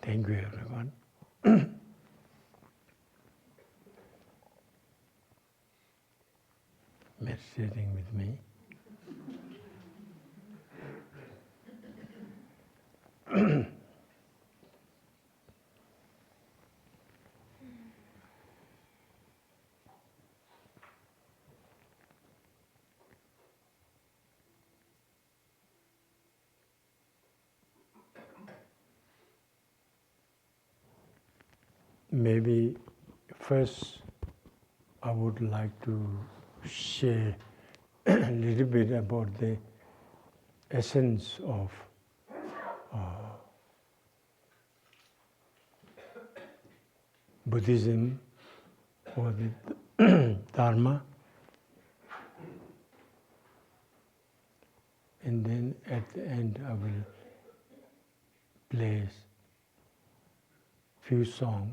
Thank you, everyone. Meditating with me. Maybe first I would like to share a little bit about the essence of Buddhism or the Dharma, and then at the end I will play few songs.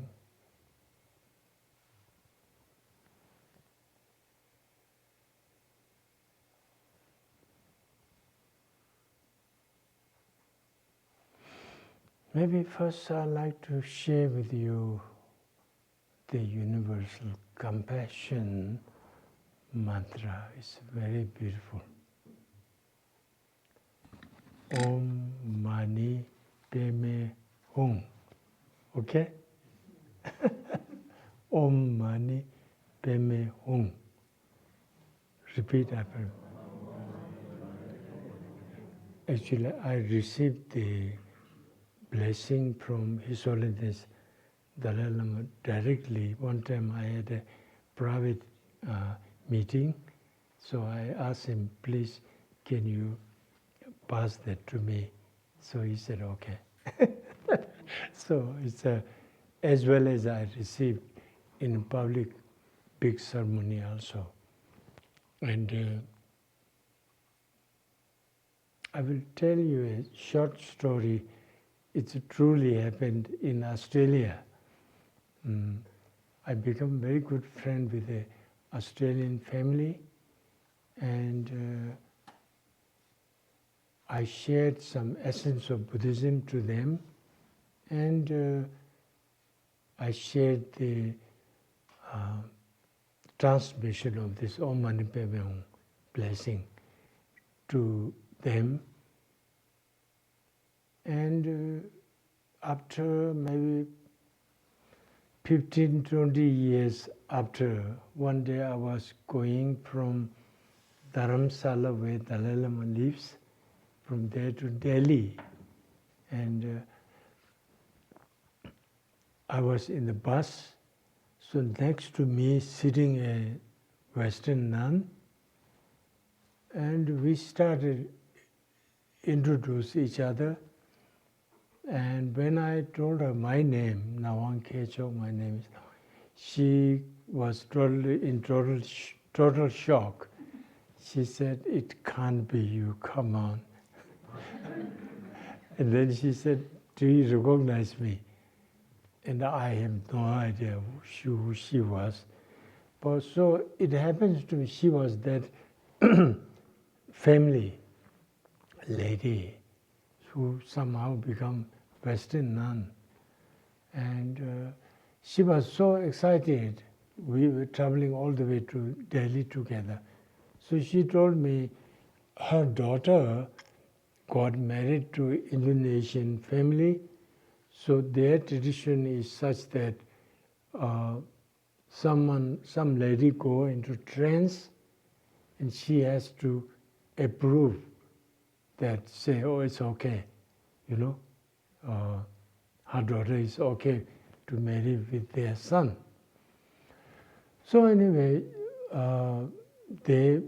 Maybe first I'd like to share with you the universal compassion mantra. It's very beautiful. Om Mani Padme Hum. Okay? Om Mani Padme Hum. Repeat after me. Actually, I received the blessing from His Holiness Dalai Lama directly. One time I had a private meeting, so I asked him, please, can you pass that to me? So he said, okay. So it's as well as I received in public big ceremony also. And I will tell you a short story. It truly happened in Australia. I became very good friend with an Australian family, and I shared some essence of Buddhism to them, and I shared the transmission of this Om Mani Padme Hum blessing to them. And after maybe 15, 20 years after, one day I was going from Dharamsala, where Dalai Lama lives, from there to Delhi. And I was in the bus, so next to me sitting a Western nun, and we started introduce each other. And when I told her my name, Nawang Khechog, my name is Nawang, she was in total shock. She said, it can't be you, come on. And then she said, do you recognize me? And I have no idea who she was. But so it happens to me, she was that family lady who somehow become Western nun. And she was so excited. We were traveling all the way to Delhi together. So she told me her daughter got married to Indonesian family. So their tradition is such that some lady go into trance and she has to approve that, say, oh, it's okay, you know, her daughter is okay to marry with their son. So anyway, they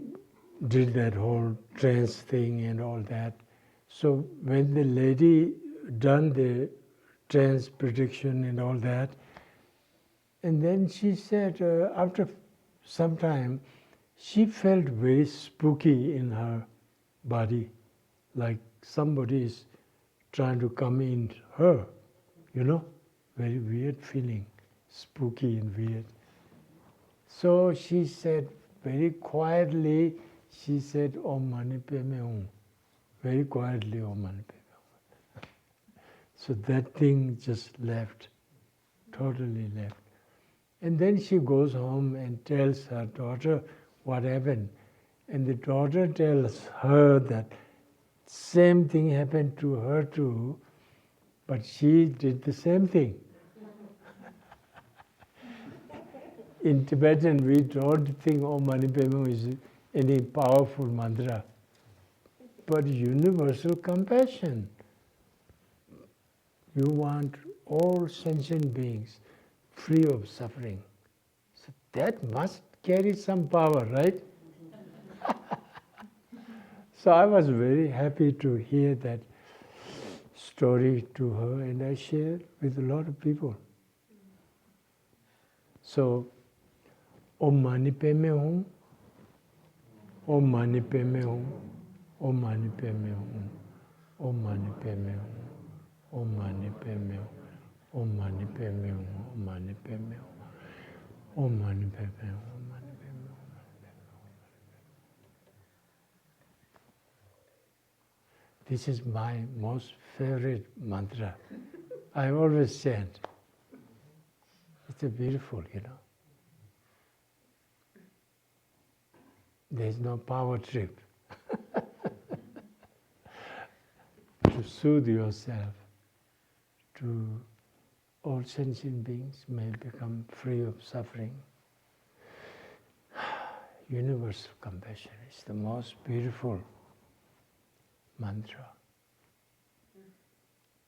did that whole trance thing and all that. So when the lady done the trance prediction and all that, and then she said after some time, she felt very spooky in her body, like somebody is trying to come in her, you know, very weird feeling, spooky and weird. So she said very quietly, she said, Om Mani Padme Hum. Very quietly, Om Mani Padme Hum. So that thing just left, totally left. And then she goes home and tells her daughter what happened. And the daughter tells her that same thing happened to her too, but she did the same thing. In Tibetan, we don't think Om Mani Padme is any powerful mantra, but universal compassion. You want all sentient beings free of suffering. So that must carry some power, right? So I was very happy to hear that story to her, and I shared with a lot of people. So, Om Mani Padme Hum, Om Mani Padme Hum, Om Mani Padme Hum, Om Mani Padme Hum, Om Mani Padme Hum, Om Mani Padme Hum, Om Mani Padme Hum, Om Mani Padme Hum, Om Mani Padme Hum. This is my most favorite mantra. I always chant. It's a beautiful, There's no power trip. To soothe yourself, to all sentient beings may become free of suffering. Universal compassion is the most beautiful mantra.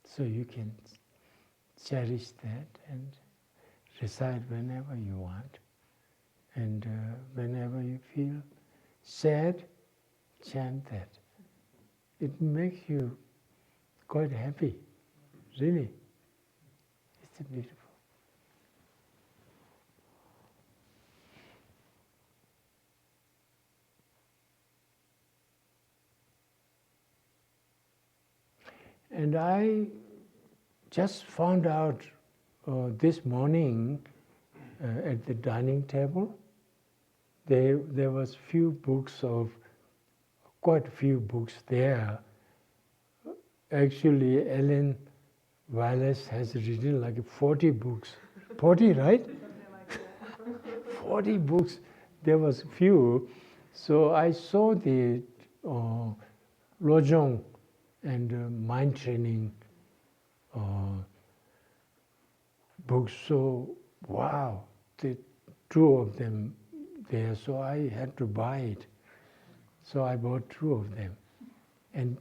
So you can cherish that and recite whenever you want. And whenever you feel sad, chant that. It makes you quite happy, really. It's beautiful. And I just found out this morning at the dining table, there was quite a few books there. Actually, Ellen Wallace has written like 40 books. 40, right? 40 books. There was few. So I saw the Lojong and mind training books. So, wow, the two of them there. So I had to buy it. So I bought two of them. And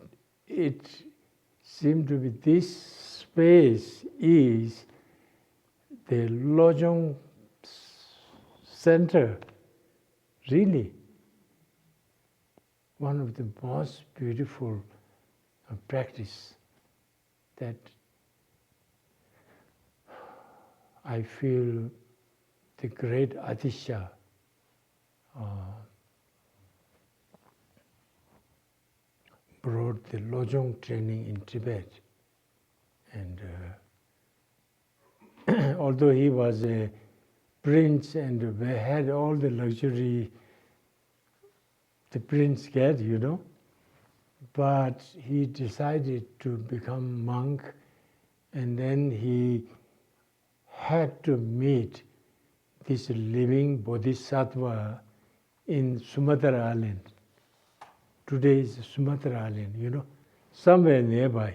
it seemed to be this space is the Lojong center, really. One of the most beautiful practice that I feel the great Atisha brought the Lojong training in Tibet. And although he was a prince and had all the luxury the prince get, but he decided to become monk, and then he had to meet this living bodhisattva in Sumatra Island. Today is Sumatra Island, somewhere nearby.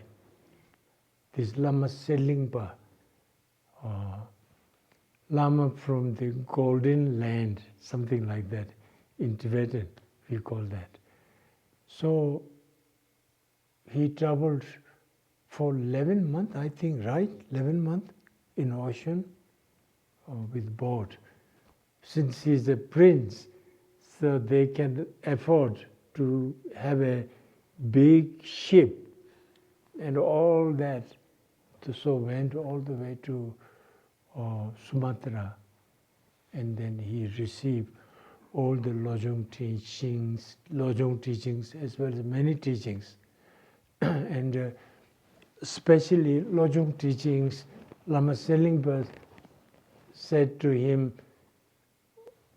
This Lama Selingpa, Lama from the Golden Land, something like that. In Tibetan, we call that. So he traveled for 11 months, I think, right? 11 months in ocean with boat. Since he's a prince, so they can afford to have a big ship and all that. So went all the way to Sumatra, and then he received all the Lojong teachings as well as many teachings. And especially Lojong teachings, Lama Selingpa said to him,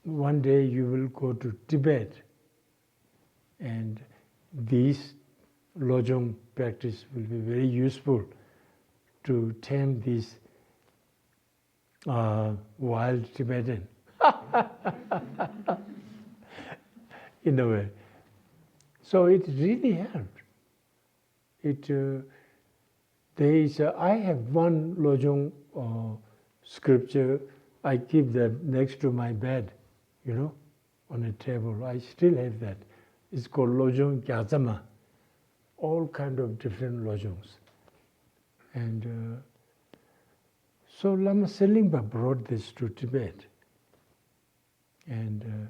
one day you will go to Tibet, and this Lojong practice will be very useful to tame this wild Tibetan, in a way. So it really helped. I have one Lojong scripture. I keep that next to my bed, on a table. I still have that. It's called Lojong Gyazama. All kind of different Lojongs. And so Lama Selingpa brought this to Tibet. And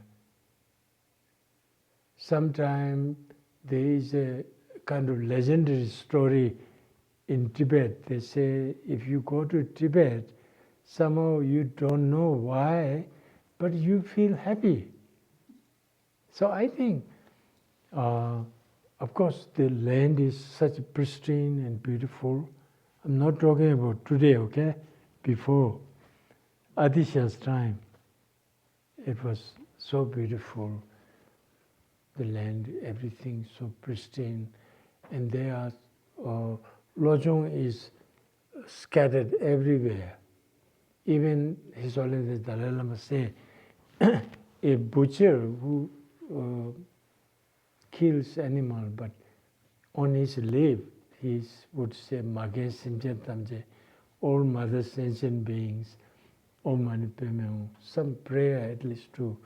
sometime there is a kind of legendary story in Tibet. They say if you go to Tibet, somehow you don't know why, but you feel happy. So I think, of course, the land is such pristine and beautiful. I'm not talking about today, okay? Before Adisha's time, it was so beautiful. The land, everything so pristine, and there are Lojong is scattered everywhere. Even His Holiness Dalai Lama say, a butcher who kills animal, but on his lips he would say, "Mage Sinchen Tamje," all mother sentient beings, Om Mani Padme Hum, some prayer at least to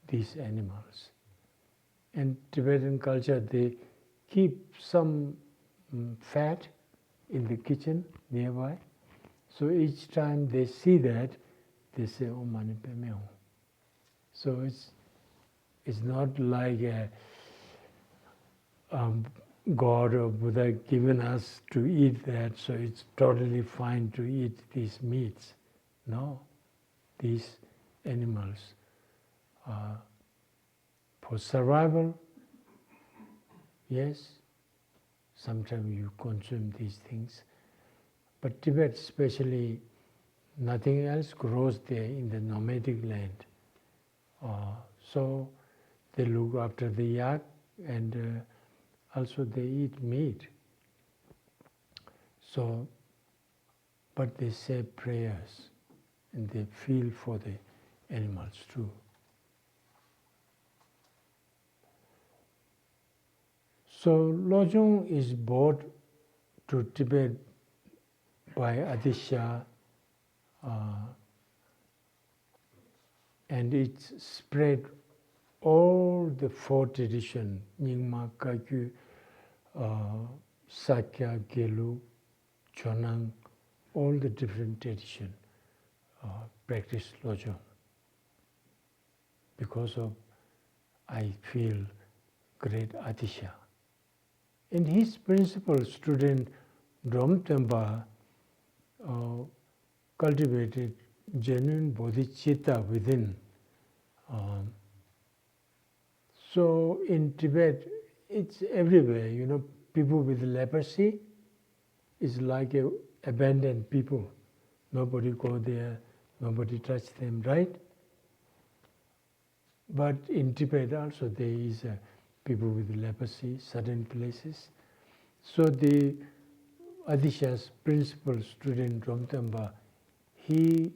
these animals. And Tibetan culture, they keep some fat in the kitchen nearby. So each time they see that, they say Om Mani Padme Hum. So it's not like a God or Buddha given us to eat that, so it's totally fine to eat these meats. No, these animals are for survival. Yes, sometimes you consume these things, but Tibet especially, nothing else grows there in the nomadic land. So they look after the yak, and also they eat meat. So, but they say prayers, and they feel for the animals too. So Lojong is brought to Tibet by Adisha, and it's spread all the four traditions, Nyingma, Kagyu, Sakya, Gelu, Chonang, all the different traditions practice Lojong. Because of, I feel, great Adisha. And his principal student, Dromtempa, cultivated genuine bodhicitta within. So in Tibet, it's everywhere. People with leprosy is like abandoned people. Nobody go there, nobody touch them, right? But in Tibet also there is people with leprosy, certain places. So the Adisha's principal student, Dromtempa, he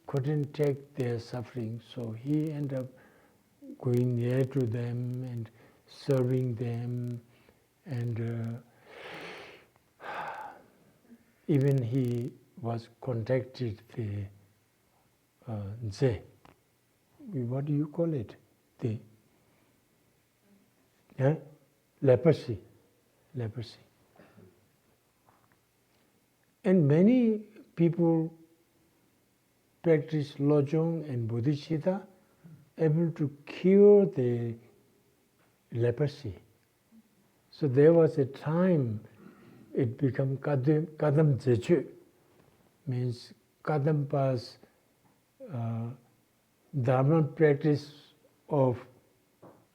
couldn't take their suffering, so he ended up going near to them and serving them, and even he was contacted the Nze. What do you call it? Leprosy. And many people practice Lojong and Bodhicitta, able to cure the leprosy. So there was a time it became Kadam Zechu, means Kadampa's Dharma practice of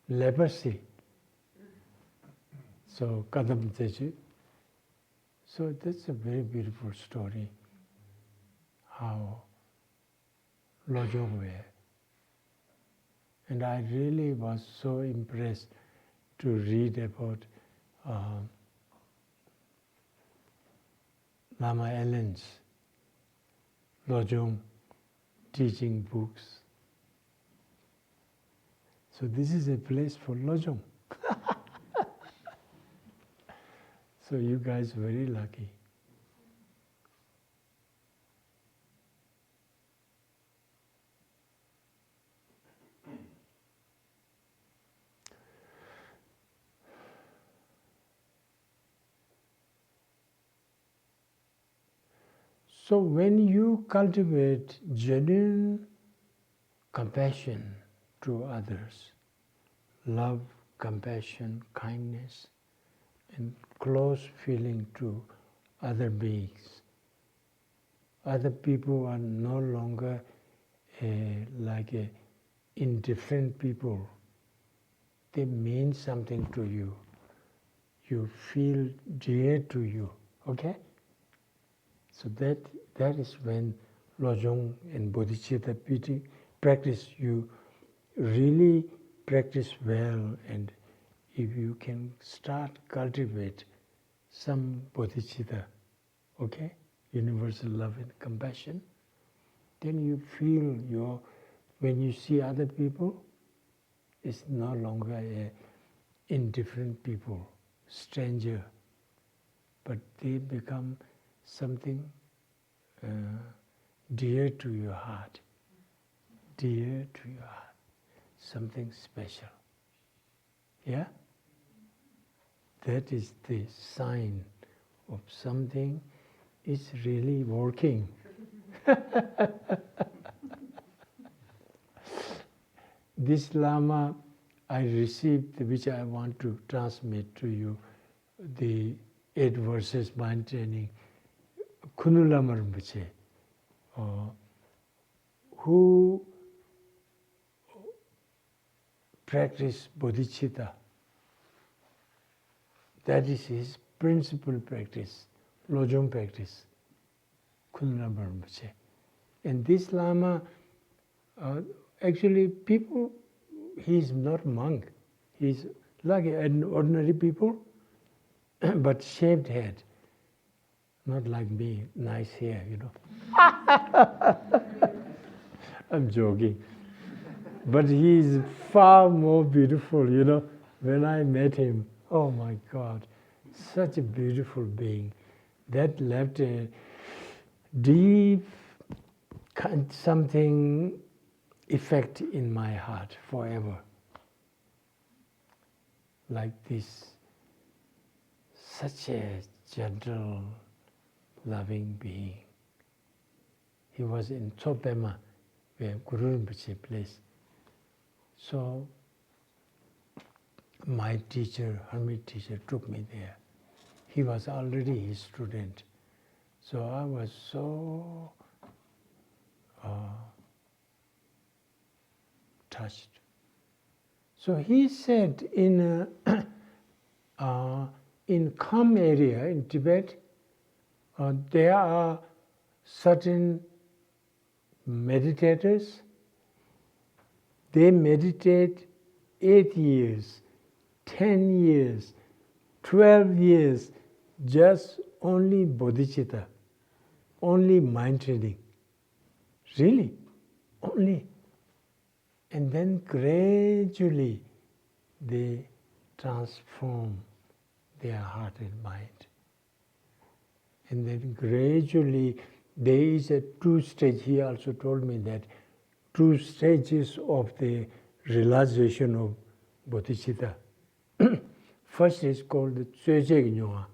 leprosy. So Kadam Zechu. So that's a very beautiful story, how Lojong were. And I really was so impressed to read about Lama Allen's Lojong teaching books. So this is a place for Lojong. So you guys are very lucky. So when you cultivate genuine compassion to others, love, compassion, kindness, and close feeling to other beings, other people are no longer like indifferent people. They mean something to you. You feel dear to you. Okay? So that is when Lojong and Bodhicitta practice, you really practice well, and if you can start cultivate some Bodhicitta, okay, universal love and compassion, then you feel when you see other people, it's no longer a indifferent people, stranger, but they become something dear to your heart, dear to your heart, something special. Yeah? That is the sign of something is really working. This Lama I received, which I want to transmit to you, the 8 verses mind training, Kunula Rinpoche, who practice bodhicitta. That is his principal practice, Lojong practice, Kunula Rinpoche. And this Lama, actually people, he's not monk. He's like an ordinary people, but shaved head. Not like me, nice hair, you know. I'm joking. But he is far more beautiful, you know. When I met him, oh my God, such a beautiful being. That left a deep something effect in my heart forever. Like this, such a gentle, loving being. He was in Tsopema, where Guru Rinpoche plays. So my teacher, hermit teacher, took me there. He was already his student. So I was so touched. So he said in Kham area in Tibet, there are certain meditators. They meditate 8 years, 10 years, 12 years, just only bodhicitta, only mind training. Really, only. And then gradually they transform their heart and mind. And then gradually there is a 2 stage. He also told me that 2 stages of the realization of bodhicitta. First is called the Tsöjeg Nyoa,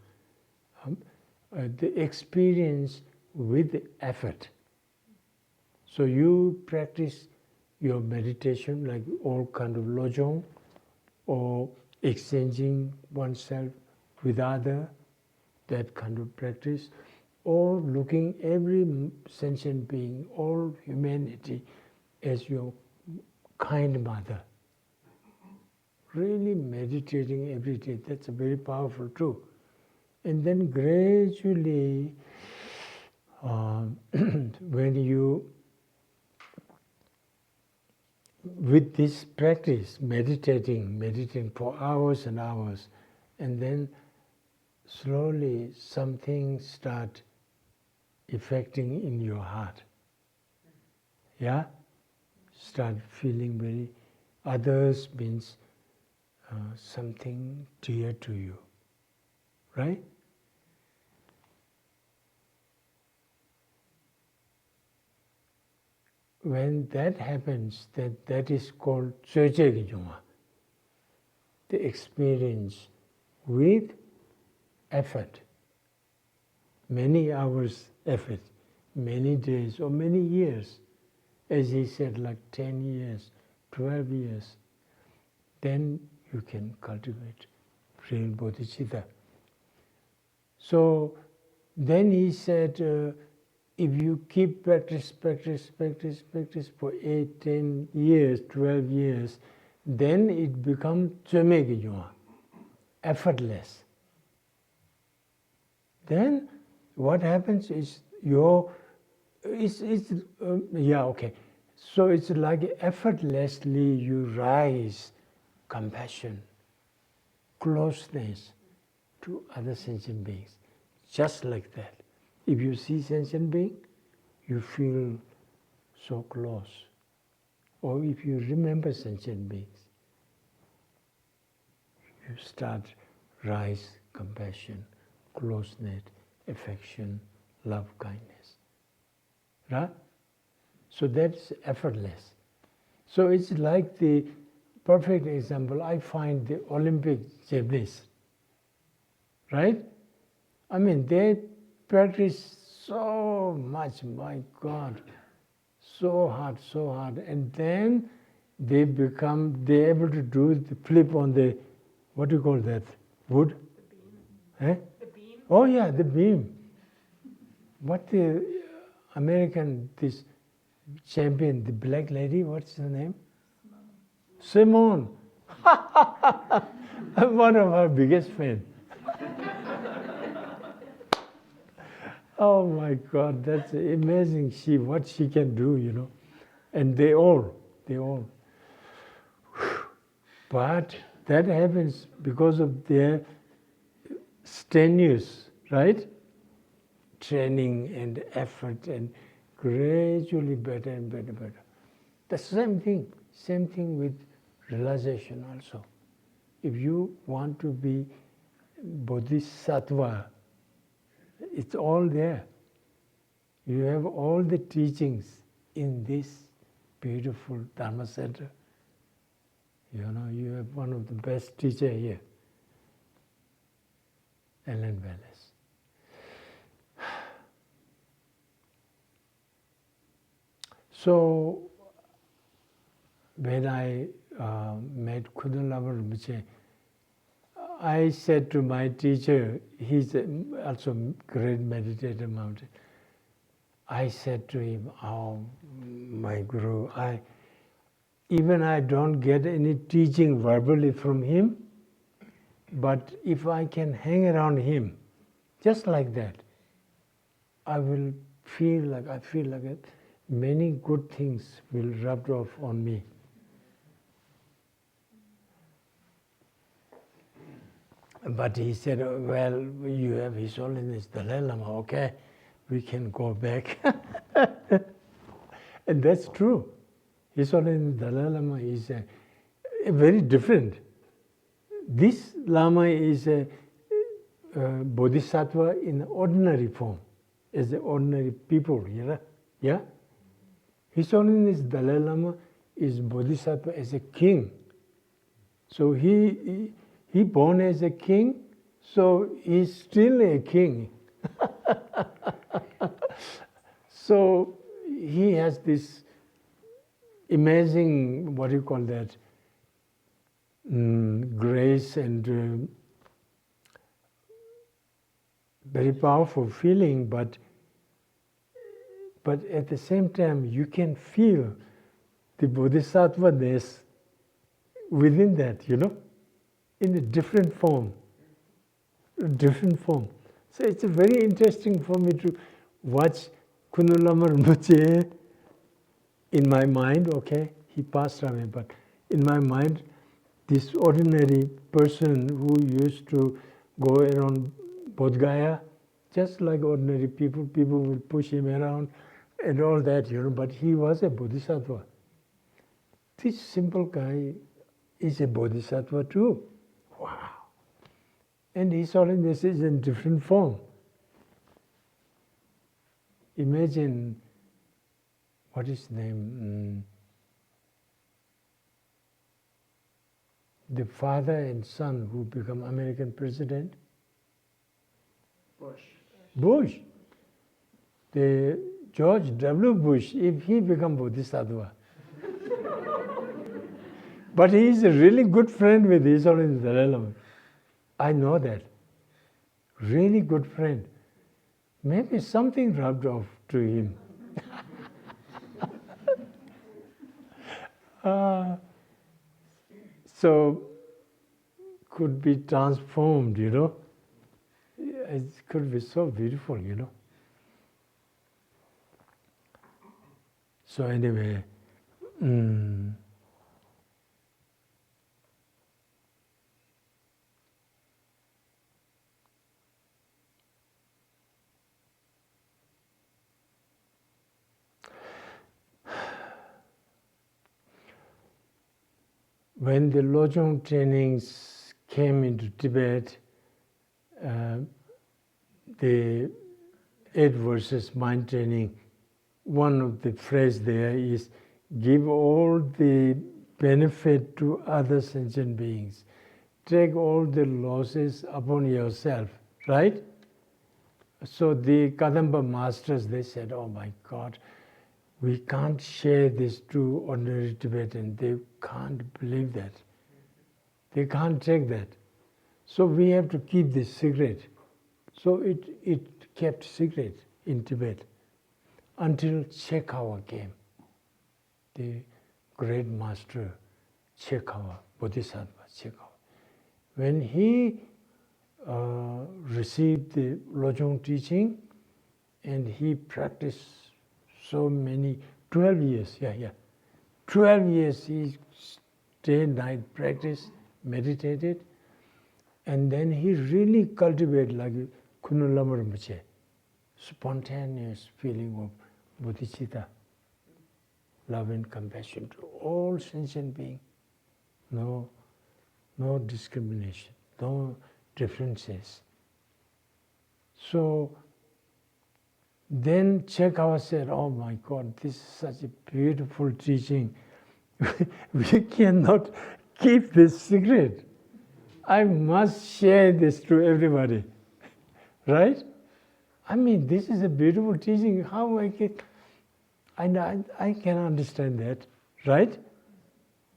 the experience with effort. So you practice your meditation like all kind of lojong, or exchanging oneself with other, that kind of practice, or looking every sentient being, all humanity as your kind mother. Really meditating every day, that's a very powerful too. And then gradually, when you, with this practice, meditating for hours and hours, and then slowly something start affecting in your heart. Yeah? Start feeling very, others means something dear to you, right? When that happens, that is called the experience with effort, many hours effort, many days or many years, as he said, like 10 years, 12 years, then you can cultivate real bodhicitta. So then he said, if you keep practice for 8, 10 years, 12 years, then it becomes effortless. Then what happens is so it's like effortlessly you rise compassion, closeness to other sentient beings, just like that. If you see sentient being, you feel so close. Or if you remember sentient beings, you start rise compassion, closeness, affection, love, kindness. Right? So that's effortless. So it's like the perfect example. I find the Olympic gymnasts, right? I mean, they practice so much, my God, so hard, and then they're able to do the flip on the, what do you call that, wood? The beam. Eh? The beam? Oh yeah, the beam. What the American, this champion, the black lady, what's her name? Simone. I'm one of her biggest fans. Oh my God, that's amazing. What she can do, and they all. But that happens because of their strenuous, right? Training and effort, and gradually better and better. The same thing with realization also. If you want to be bodhisattva, it's all there. You have all the teachings in this beautiful Dharma center. You have one of the best teachers here, Ellen Wallace. So when I met Kudalama Rinpoche, I said to my teacher, he's also a great meditator mountain. I said to him, "Oh, my Guru, I don't get any teaching verbally from him, but if I can hang around him, just like that, I feel like many good things will rub off on me." But he said, "Well, you have His Holiness Dalai Lama, okay, we can go back." And that's true. His Holiness Dalai Lama is a very different. This Lama is a bodhisattva in ordinary form, as the ordinary people, yeah? His Holiness Dalai Lama is bodhisattva as a king. So he born as a king, so he's still a king. So he has this amazing, what do you call that, grace and very powerful feeling, but at the same time you can feel the bodhisattva-ness within that, in a different form. So it's very interesting for me to watch Kundalama Rinpoche in my mind, okay, he passed away, but in my mind, this ordinary person who used to go around Bodh Gaya just like ordinary people. People will push him around and all that, but he was a bodhisattva. This simple guy is a bodhisattva too. Wow. And His Holiness is in different form. Imagine, what is his name? The father and son who become American president. Bush. The George W. Bush, if he become Bodhisattva. But he is a really good friend with His Holiness Dalai Lama. I know that. Really good friend. Maybe something rubbed off to him. So could be transformed, It could be so beautiful, So anyway, when the Lojong trainings came into Tibet, the 8 verses mind training, one of the phrases there is, give all the benefit to other sentient beings. Take all the losses upon yourself, right? So the Kadamba masters, they said, oh my God, we can't share this to ordinary Tibetan. They can't believe that. They can't take that. So we have to keep this secret. So it kept secret in Tibet until Khechog came, the great master Khechog, Bodhisattva Khechog. When he received the Lojong teaching and he practiced so many, 12 years, 12 years he day and night practiced, meditated, and then he really cultivated like Kunulamar Mache, spontaneous feeling of bodhicitta, love and compassion to all sentient beings. No discrimination, no differences. So then Khechog said, oh my God, this is such a beautiful teaching. We cannot keep this secret. I must share this to everybody. Right? I mean, this is a beautiful teaching. How I can understand that. Right?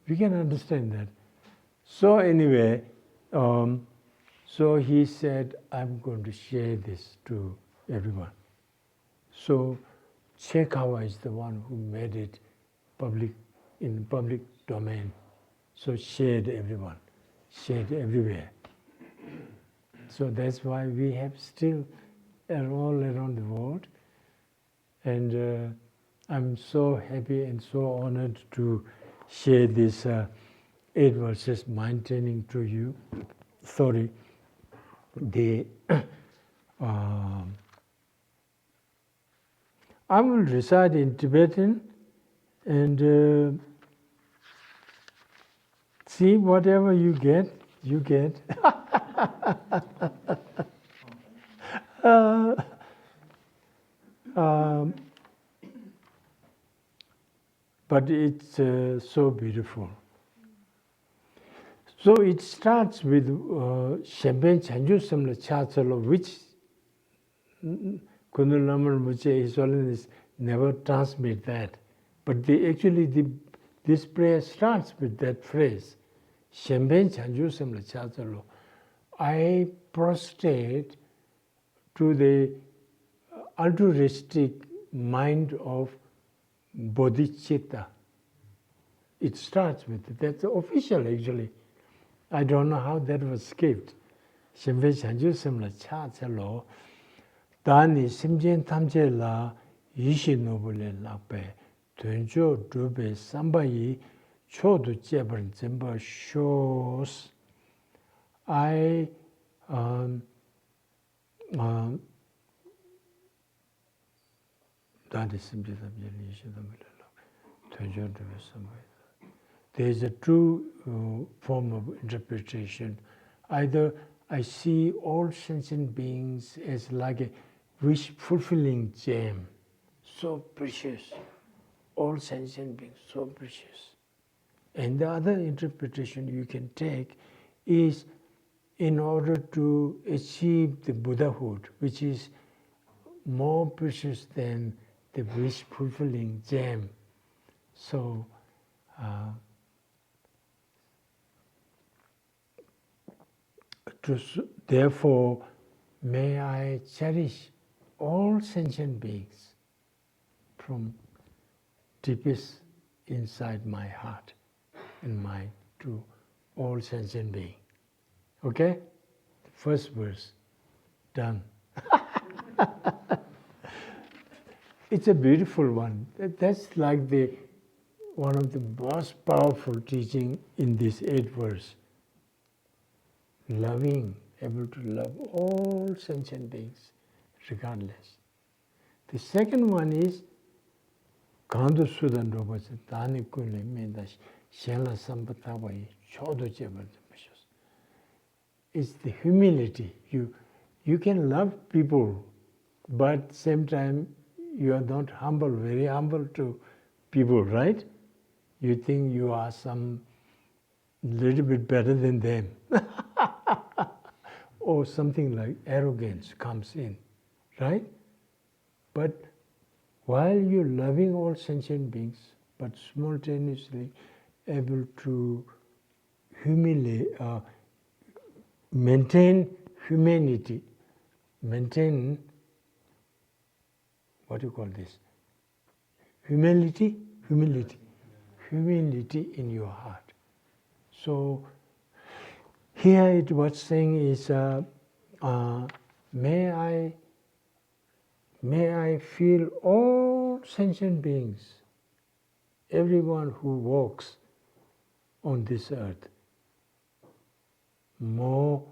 We can understand that. So anyway, so he said, I'm going to share this to everyone. So Khechog is the one who made it public, in public domain. So shared everyone, shared everywhere. So that's why we have still all around the world. And I'm so happy and so honored to share this 8 verses mind training to you. Sorry, I will recite in Tibetan and see whatever you get, you get. But it's so beautiful. So it starts with Shemben Chanju Samla Chachalo, which Kundulamar Muche, His Holiness never transmit that. But this prayer starts with that phrase, Shemben Chanju Samla Chachalo. I prostrate to the altruistic mind of bodhicitta. It starts with it. That's official actually. I don't know how that was skipped. Shemben Chanju Samla Chachalo. Dani Simjen Tamje la Yishi Nobule Lakpe, Tunjo Dube Sambayi, Chodu Jebran Zimba shows I There is a true form of interpretation. Either I see all sentient beings as like a wish-fulfilling gem, so precious. All sentient beings, so precious. And the other interpretation you can take is in order to achieve the Buddhahood, which is more precious than the wish-fulfilling gem. So, therefore, may I cherish all sentient beings from deepest inside my heart and mind to all sentient beings. Okay? First verse, done. It's a beautiful one. That's like one of the most powerful teaching in this 8th verse. Loving, able to love all sentient beings, regardless. The second one is Kandu Sudan Robas, Tani Kule Mendash, Shela Sampatawai, Chodo Jebal. It's the humility. You can love people, but same time you are not humble, very humble to people, right? You think you are some little bit better than them. Or something like arrogance comes in, right? But while you're loving all sentient beings, but simultaneously able to maintain humanity, maintain, what do you call this? Humility in your heart. So here what's saying is, may I feel all sentient beings, everyone who walks on this earth, more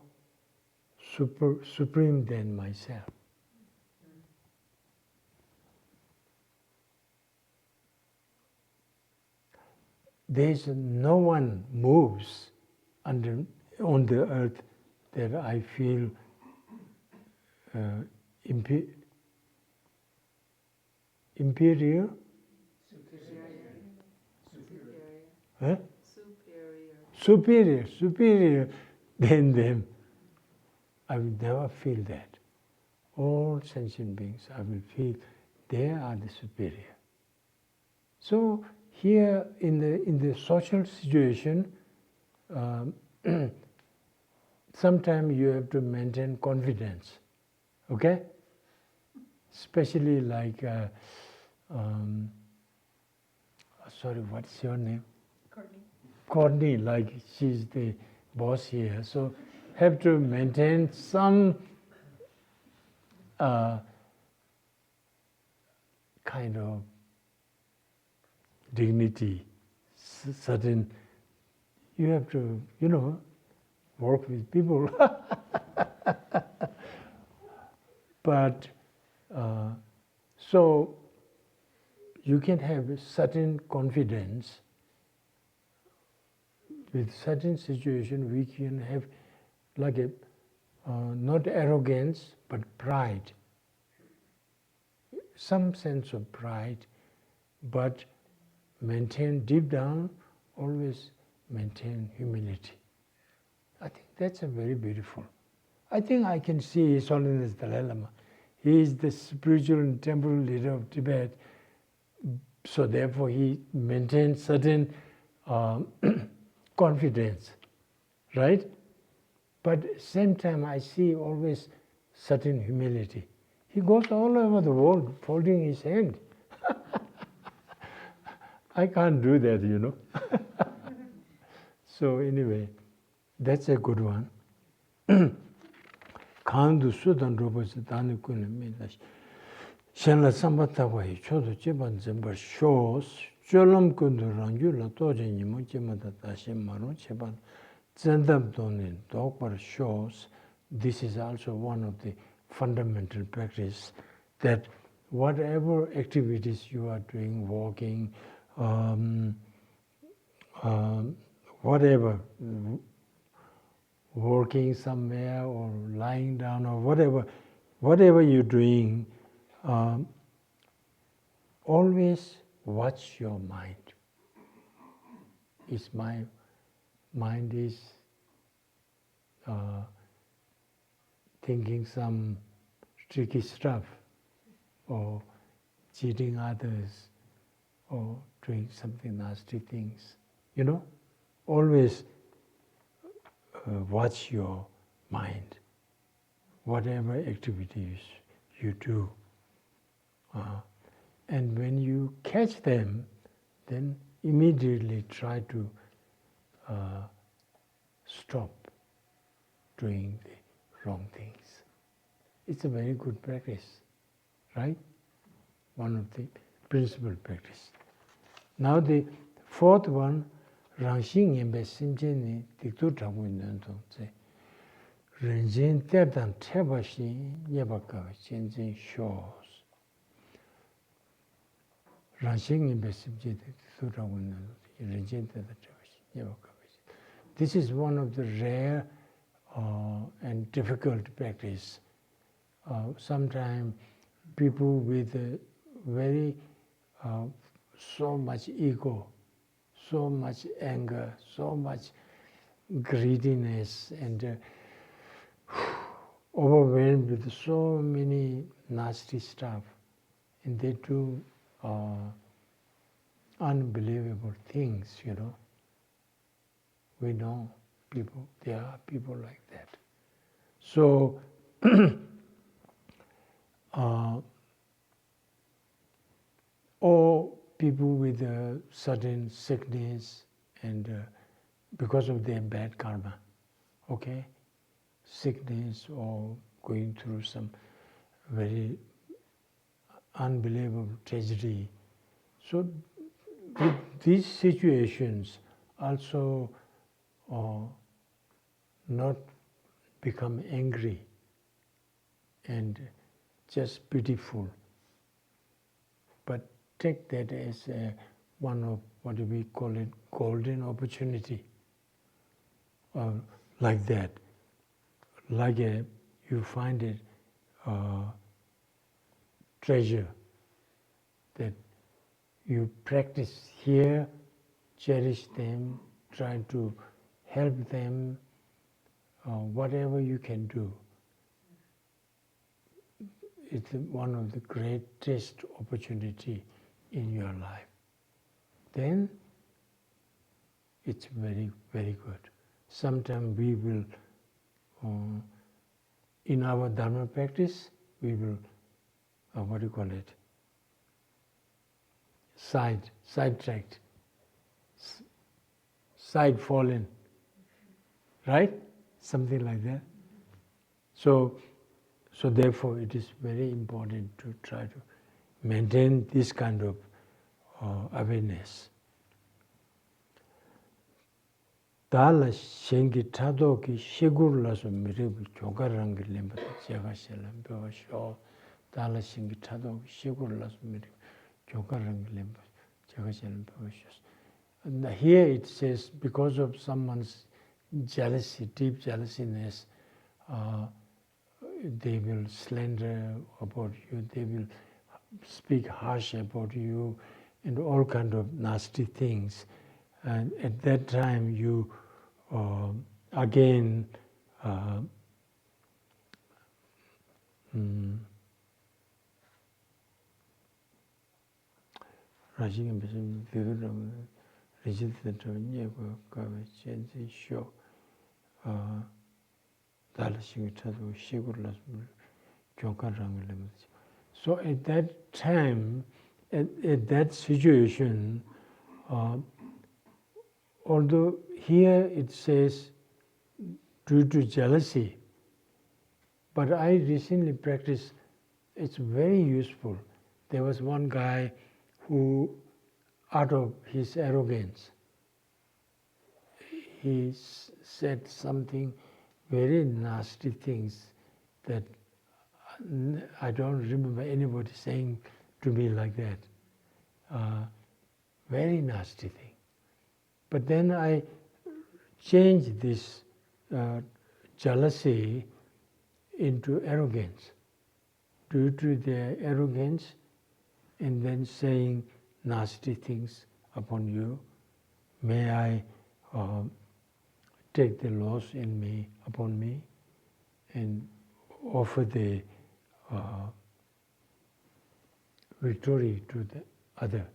supreme than myself. There's no one moves on the earth that I feel inferior. Huh? Superior than them. I will never feel that. All sentient beings, I will feel they are the superior. So here in the social situation, sometimes you have to maintain confidence, okay? Especially like, sorry, what's your name? Courtney, like she's the boss here, so have to maintain some kind of dignity, certain, you have to, work with people. But, so you can have a certain confidence. With certain situation, we can have like a, not arrogance, but pride. Some sense of pride, but maintain deep down, always maintain humility. I think that's a very beautiful. I think I can see His Holiness Dalai Lama. He is the spiritual and temporal leader of Tibet, so therefore he maintains certain confidence, right? But at the same time, I see always certain humility. He goes all over the world folding his hand. I can't do that, So anyway, that's a good one. Kandu Sudan Robos Dani Kune Mendash. Shenla Sambatawai, Chodo Chiban Zemba shows, Cholam Kundu Rangula Tojan Yimojimata Tashim Maro Chiban, Zendam Donin, Dogbar shows. This is also one of the fundamental practice that whatever activities you are doing, walking, whatever, working somewhere or lying down or whatever you're doing, always watch your mind. Is my mind is thinking some tricky stuff, or cheating others, or doing something nasty things. You know, always watch your mind, whatever activities you do. And when you catch them, then immediately try to stop doing the wrong things. It's a very good practice, right? One of the principal practice. Now the fourth one, Rangxing Yembe Simjeni Diktu Tabu Nantong, Renjin Terdan Tebashi Yebaka Chenjin Shores. Rangxing Yembe Simjeni Diktu Tabu Nantong, Renjin Terdan Tebashi Yebaka. This is one of the rare and difficult practice. Sometimes people with very so much ego, so much anger, so much greediness, and overwhelmed with so many nasty stuff, and they do unbelievable things, you know. We know people, there are people like that. So, or people with a certain sickness and because of their bad karma, okay? Sickness or going through some very unbelievable tragedy. So with these situations also not become angry and just pitiful, but take that as one of what we call it golden opportunity, like that, like you find it treasure that you practice here, cherish them, try to help them, whatever you can do. It's one of the greatest opportunity in your life. Then it's very, very good. Sometimes we will, in our Dharma practice, we will, what do you call it? Sidetracked, side fallen, right? Something like that. So therefore it is very important to try to maintain this kind of awareness. Dala shengi tado ki shigur laso miribu chogarangi lemba jaga shelam bewa sho. Dala shengi tado ki shigur laso miribu chogarangi lemba jaga shelam bewa sho. Here it says because of someone's jealousy, deep jealousiness, they will slander about you, they will speak harsh about you, and all kind of nasty things. And at that time you again so at that time, at that situation, although here it says due to jealousy, but I recently practiced, it's very useful. There was one guy who, out of his arrogance, he said something very nasty things that I don't remember anybody saying to me like that. Very nasty thing. But then I changed this jealousy into arrogance. Due to their arrogance, and then saying nasty things upon you, may I take the loss in me upon me and offer the victory to the other.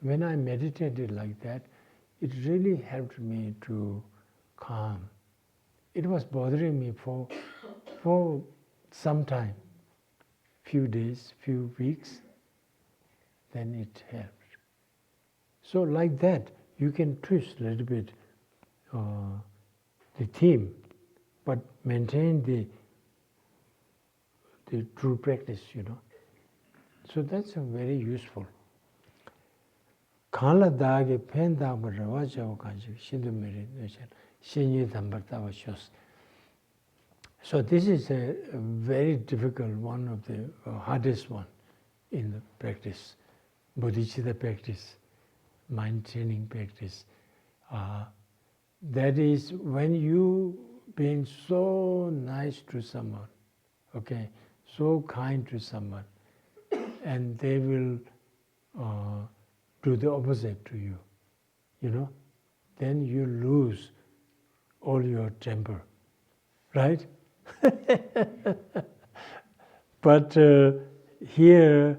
When I meditated like that, it really helped me to calm. It was bothering me for some time, few days, few weeks, then it helped. So like that, you can twist a little bit the theme, but maintain the true practice, So that's a very useful. Kala dage pen daba rawa jawa kanchi shindu meri shenye dambar daba shos. So this is a very difficult one of the hardest one in the practice, bodhicitta practice, mind training practice. That is when you being so nice to someone, okay, so kind to someone, and they will do the opposite to you, then you lose all your temper, right? But here,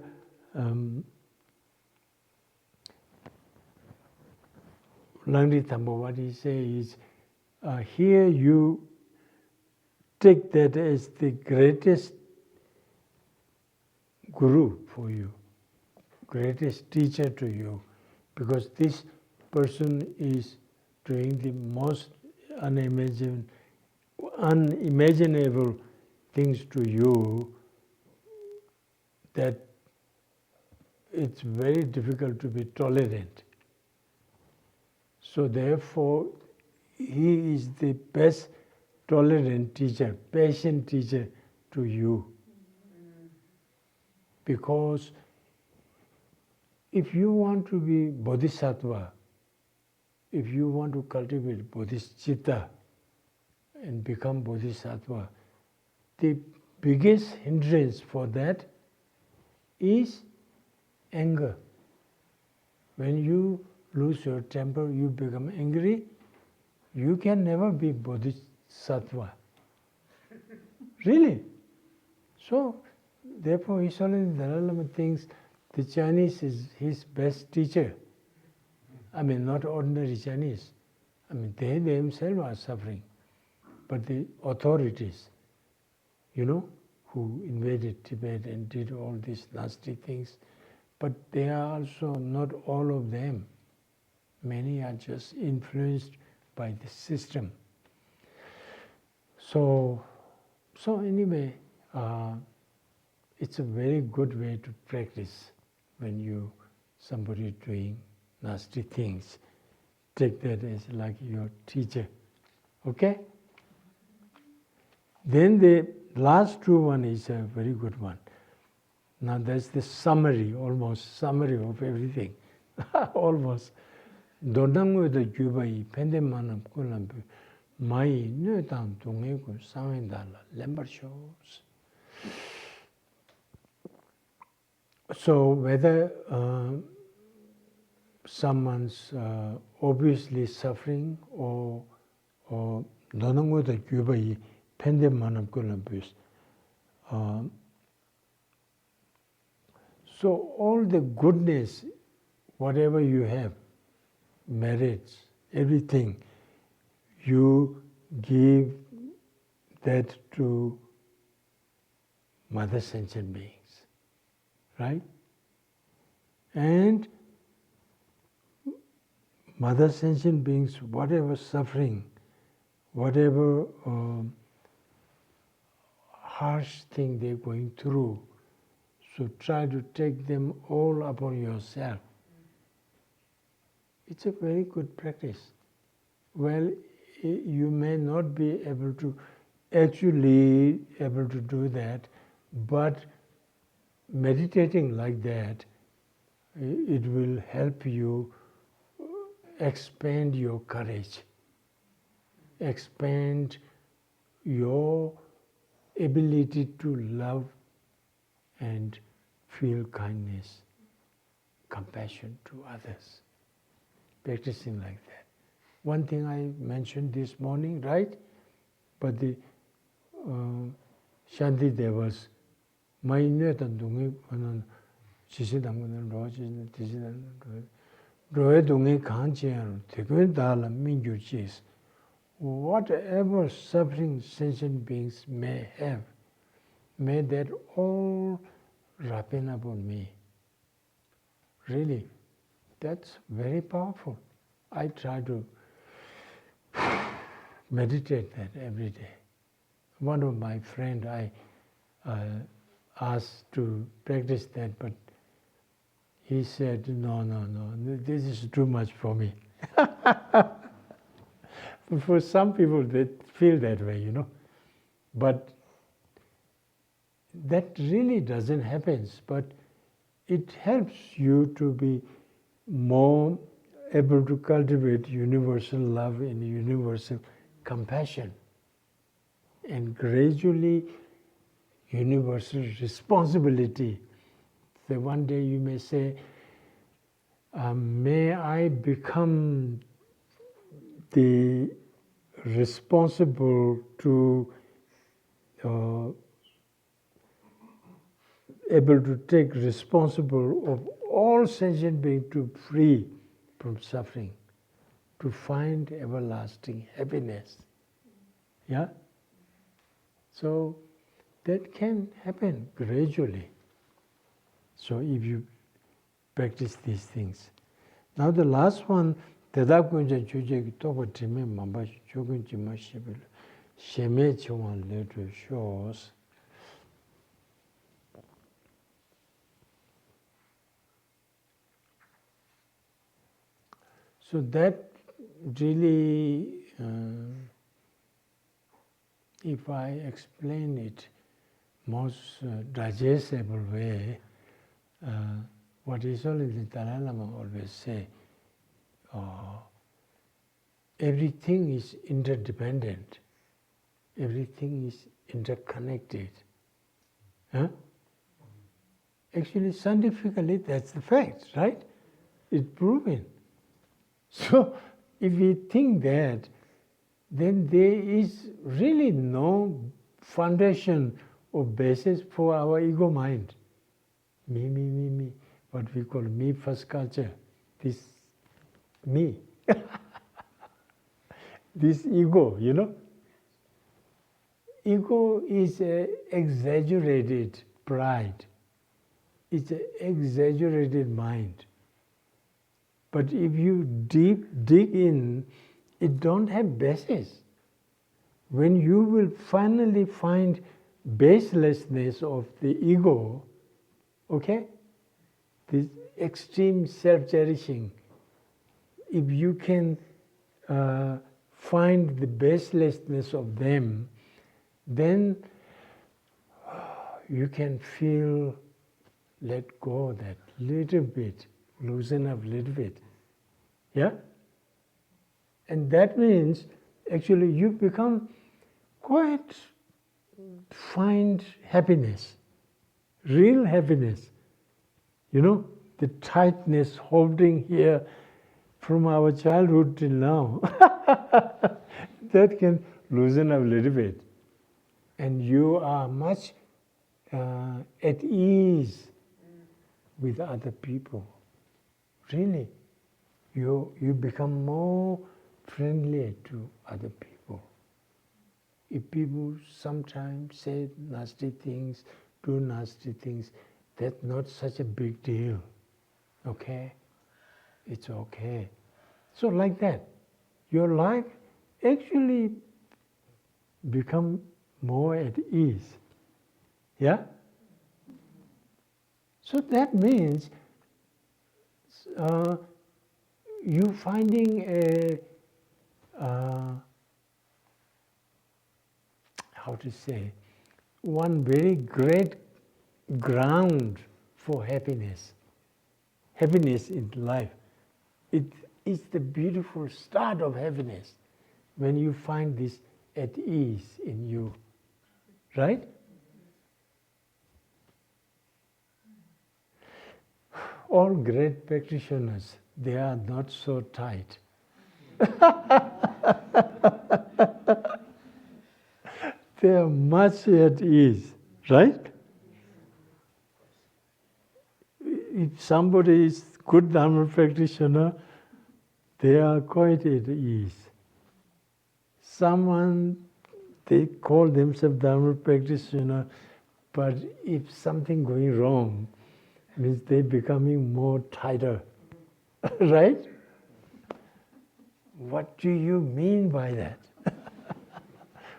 Langri Thambo, what he says is, here you take that as the greatest guru for you, greatest teacher to you, because this person is doing the most unimaginable things to you that it's very difficult to be tolerant. So therefore, he is the best tolerant teacher, patient teacher to you. Because if you want to be bodhisattva, if you want to cultivate bodhicitta and become bodhisattva, the biggest hindrance for that is anger. When you lose your temper, you become angry, you can never be bodhisattva. Really. So, therefore, Iswaran Dalai Lama thinks the Chinese is his best teacher. I mean, not ordinary Chinese. I mean, they themselves are suffering. But the authorities, who invaded Tibet and did all these nasty things, but they are also not all of them. Many are just influenced by the system. So anyway, it's a very good way to practice when somebody doing nasty things. Take that as like your teacher. Okay? Then the last two one is a very good one. Now that's the summary, almost summary of everything. Almost. Dodangwe the Jubai, Pendemanam Kulambu, Mai, Nutam, Tungeku, Samendala, Lember shows. So whether someone's obviously suffering or Dodangwe the Jubai, Pendemanam Kulambus. So all the goodness, whatever you have, merits, everything, you give that to Mother Sentient Beings, right? And Mother Sentient Beings, whatever suffering, whatever harsh thing they're going through, so try to take them all upon yourself. It's a very good practice. Well, you may not be able to actually do that, But meditating like that, it will help you expand your courage, expand your ability to love and feel kindness, compassion to others. Practicing like that. One thing I mentioned this morning, right? But the Shanti Devas, my dungi manan chisidang roji tisidang roe dungi kanchian tekuen dala mingyu chis. Whatever suffering sentient beings may have, may that all ripen upon me. Really, that's very powerful. I try to meditate that every day. One of my friends, I asked to practice that, but he said, no, this is too much for me. For some people, they feel that way, But that really doesn't happen. But it helps you to be more able to cultivate universal love and universal compassion. And gradually, universal responsibility. So one day you may say, may I become the responsible to able to take responsible of all sentient beings to free from suffering, to find everlasting happiness. Yeah? So that can happen gradually. So if you practice these things. Now the last one, 대답군자 주제기 또고 팀에 만바 조근지 마시빌 셰메 정원 레드 쇼스. So that really, if I explain it most digestible way, what is always the Dalai Lama always say, everything is interdependent, everything is interconnected. Huh? Actually, scientifically, that's the fact, right? It's proven. So, if we think that, then there is really no foundation or basis for our ego mind. Me. What we call me first culture. This me. This ego, Ego is an exaggerated pride. It's an exaggerated mind. But if you dig in, it don't have basis. When you will finally find baselessness of the ego, okay? This extreme self-cherishing, if you can find the baselessness of them, then you can feel, let go that little bit, loosen up a little bit. Yeah? And that means actually you become quite find happiness, real happiness. The tightness holding here from our childhood till now, that can loosen up a little bit. And you are much at ease with other people. Really, you become more friendly to other people. If people sometimes say nasty things, do nasty things, that's not such a big deal. Okay? It's okay. So like that, your life actually become more at ease. Yeah? So that means you finding a, how to say, one very great ground for happiness. Happiness in life. It is the beautiful start of happiness when you find this at ease in you. Right? All great practitioners, they are not so tight. They are much at ease, right? If somebody is good Dharma practitioner, they are quite at ease. Someone, they call themselves Dharma practitioner, but if something going wrong, means they becoming more tighter, right? What do you mean by that?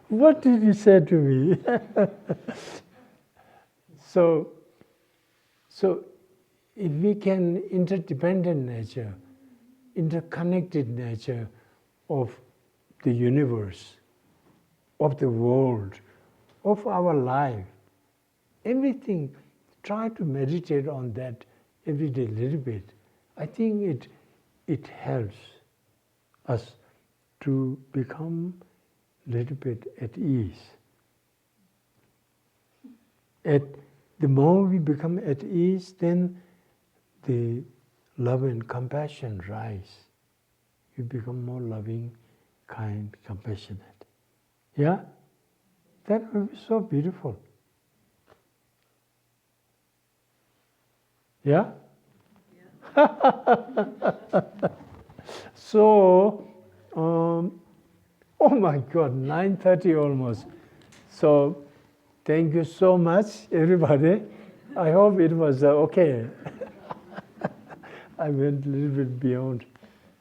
What did you say to me? So if we can interdependent nature, interconnected nature of the universe, of the world, of our life, everything, try to meditate on that every day a little bit. I think it helps us to become a little bit at ease. The more we become at ease, then the love and compassion rise. You become more loving, kind, compassionate. Yeah? That will be so beautiful. Yeah? So, oh my God, 9:30 almost. So, thank you so much, everybody. I hope it was okay. I went a little bit beyond